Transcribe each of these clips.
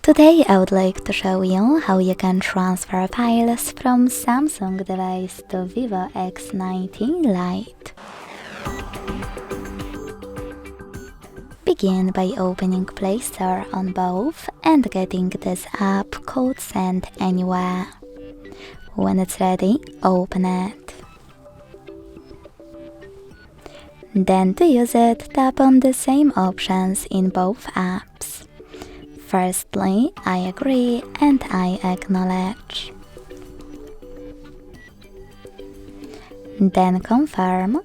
Today I would like to show you how you can transfer files from Samsung device to VIVO X80 Lite. Begin by opening Play Store on both and getting this app called Send Anywhere. When it's ready, open it. Then to use it, tap on the same options in both apps. Firstly, I agree and I acknowledge. Then confirm,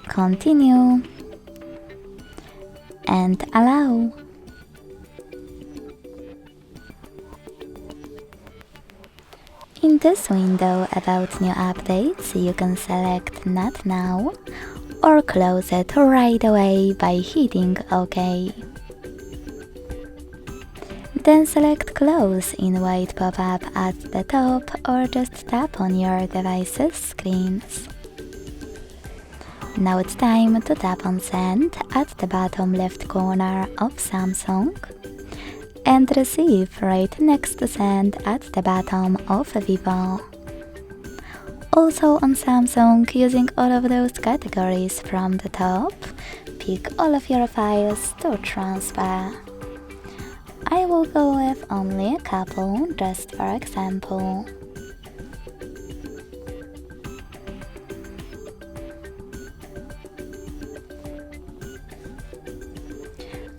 continue, and allow. In this window about new updates, you can select Not Now or close it right away by hitting OK. Then select Close in white pop-up at the top or just tap on your device's screens. Now it's time to tap on Send at the bottom left corner of Samsung and Receive right next to Send at the bottom of Vivo. Also on Samsung, using all of those categories from the top, pick all of your files to transfer. I will go with only a couple, just for example.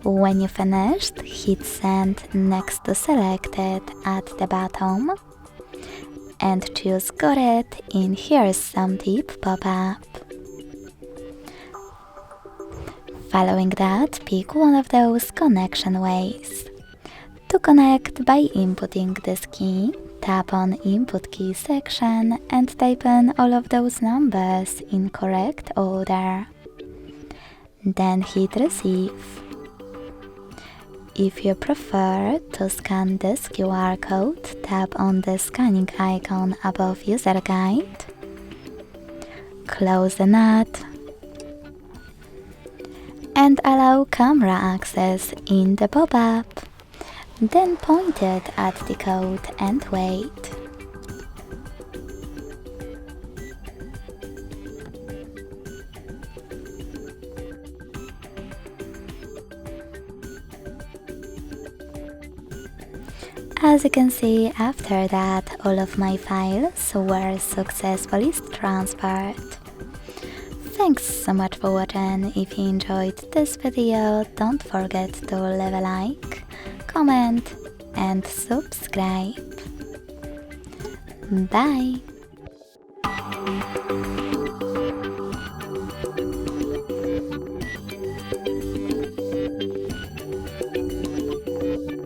When you finished, hit Send next to Selected at the bottom and choose Got It in Here's Some Tip pop-up. Following that, pick one of those connection ways. To connect by inputting this key, tap on Input Key section and type in all of those numbers in correct order. Then hit Receive. If you prefer to scan this QR code, tap on the scanning icon above User Guide, close the nut, and allow camera access in the pop-up. Then point it at the code and wait. As you can see, after that, all of my files were successfully transferred. Thanks so much for watching. If you enjoyed this video, don't forget to leave a like, comment and subscribe. Bye!